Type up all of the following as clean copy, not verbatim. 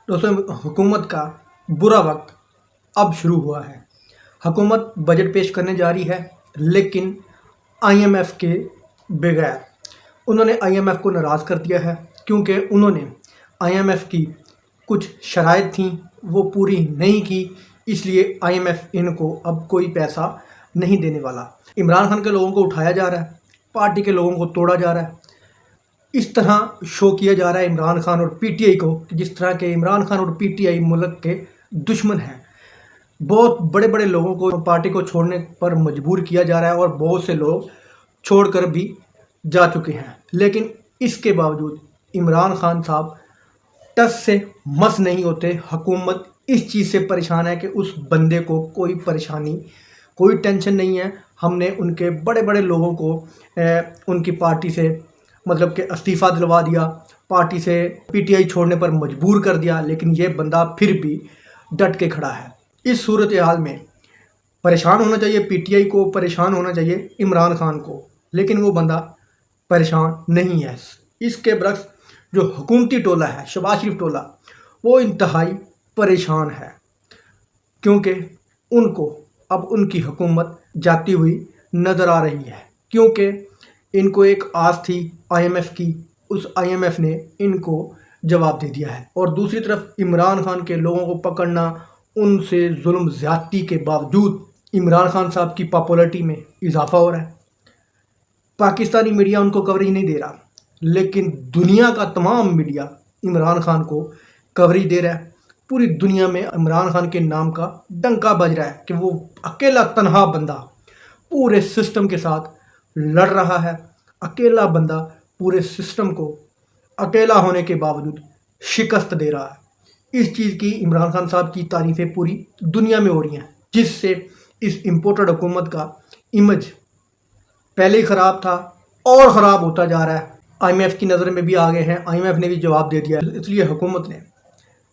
दोस्तों, हुकूमत का बुरा वक्त अब शुरू हुआ है। हुकूमत बजट पेश करने जा रही है, लेकिन आईएमएफ के बगैर। उन्होंने आईएमएफ को नाराज़ कर दिया है, क्योंकि उन्होंने आईएमएफ की कुछ शराइत थी वो पूरी नहीं की, इसलिए आईएमएफ इनको अब कोई पैसा नहीं देने वाला। इमरान खान के लोगों को उठाया जा रहा है, पार्टी के लोगों को तोड़ा जा रहा है। इस तरह शो किया जा रहा है इमरान खान और पीटीआई को कि जिस तरह के इमरान खान और पीटीआई मुल्क के दुश्मन हैं। बहुत बड़े बड़े लोगों को पार्टी को छोड़ने पर मजबूर किया जा रहा है और बहुत से लोग छोड़कर भी जा चुके हैं। लेकिन इसके बावजूद इमरान खान साहब टस से मस नहीं होते। हुकूमत इस चीज़ से परेशान है कि उस बंदे को कोई परेशानी, कोई टेंशन नहीं है। हमने उनके बड़े बड़े लोगों को उनकी पार्टी से मतलब कि इस्तीफ़ा दिलवा दिया, पार्टी से पीटीआई छोड़ने पर मजबूर कर दिया, लेकिन ये बंदा फिर भी डट के खड़ा है। इस सूरत हाल में परेशान होना चाहिए पीटीआई को, परेशान होना चाहिए इमरान खान को, लेकिन वो बंदा परेशान नहीं है। इसके बरक्स जो हुकूमती टोला है, शहबाज शरीफ टोला, वो इंतहाई परेशान है, क्योंकि उनको अब उनकी हुकूमत जाती हुई नज़र आ रही है। क्योंकि इनको एक आस थी आईएमएफ की, उस आईएमएफ ने इनको जवाब दे दिया है। और दूसरी तरफ इमरान खान के लोगों को पकड़ना, उनसे जुल्म ज़्यादती के बावजूद इमरान खान साहब की पॉपुलरिटी में इजाफा हो रहा है। पाकिस्तानी मीडिया उनको कवरेज नहीं दे रहा, लेकिन दुनिया का तमाम मीडिया इमरान खान को कवरेज दे रहा है। पूरी दुनिया में इमरान खान के नाम का डंका बज रहा है कि वो अकेला तनहा बंदा पूरे सिस्टम के साथ लड़ रहा है। अकेला बंदा पूरे सिस्टम को अकेला होने के बावजूद शिकस्त दे रहा है। इस चीज़ की इमरान खान साहब की तारीफ़ें पूरी दुनिया में हो रही हैं, जिससे इस इम्पोर्टेड हुकूमत का इमेज पहले ही ख़राब था और ख़राब होता जा रहा है। आईएमएफ की नज़र में भी आ गए हैं, आईएमएफ ने भी जवाब दे दिया। इसलिए हुकूमत ने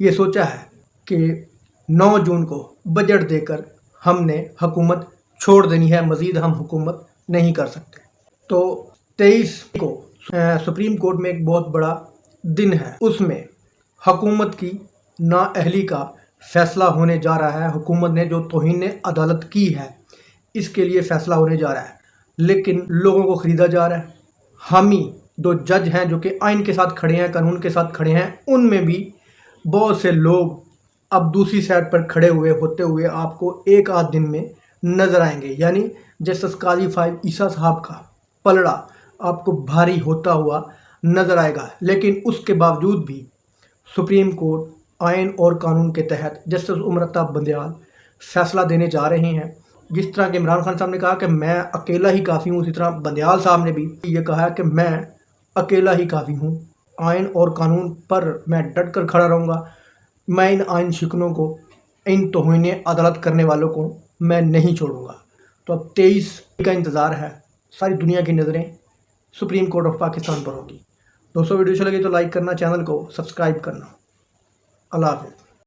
ये सोचा है कि 9 जून को बजट देकर हमने हुकूमत छोड़ देनी है, मज़ीद हम हुकूमत नहीं कर सकते। तो 23 को सुप्रीम कोर्ट में एक बहुत बड़ा दिन है, उसमें हुकूमत की नाअहली का फ़ैसला होने जा रहा है। हुकूमत ने जो तौहीन अदालत की है, इसके लिए फ़ैसला होने जा रहा है, लेकिन लोगों को ख़रीदा जा रहा है। हामी जो जज हैं, जो कि आइन के साथ खड़े हैं, कानून के साथ खड़े हैं, उनमें भी बहुत से लोग अब दूसरी साइड पर खड़े हुए होते हुए आपको एक आध दिन में नज़र आएंगे। यानी जस्टिस काजी फाइज ईसा साहब का पलड़ा आपको भारी होता हुआ नज़र आएगा। लेकिन उसके बावजूद भी सुप्रीम कोर्ट आइन और कानून के तहत जस्टिस उमर अत्ताब बंदयाल फ़ैसला देने जा रहे हैं। जिस तरह के इमरान खान साहब ने कहा कि मैं अकेला ही काफ़ी हूँ, उसी तरह बंदयाल साहब ने भी ये कहा कि मैं अकेला ही काफ़ी हूँ, आइन और कानून पर मैं डट कर खड़ा रहूँगा। मैं इन आइन शिकनों को, इन तौहीन अदालत करने वालों को मैं नहीं छोड़ूंगा। तो अब 23 का इंतज़ार है, सारी दुनिया की नज़रें सुप्रीम कोर्ट ऑफ पाकिस्तान पर होगी। दोस्तों, वीडियो अच्छी लगी तो लाइक करना, चैनल को सब्सक्राइब करना। अल्लाह हाफ़िज़।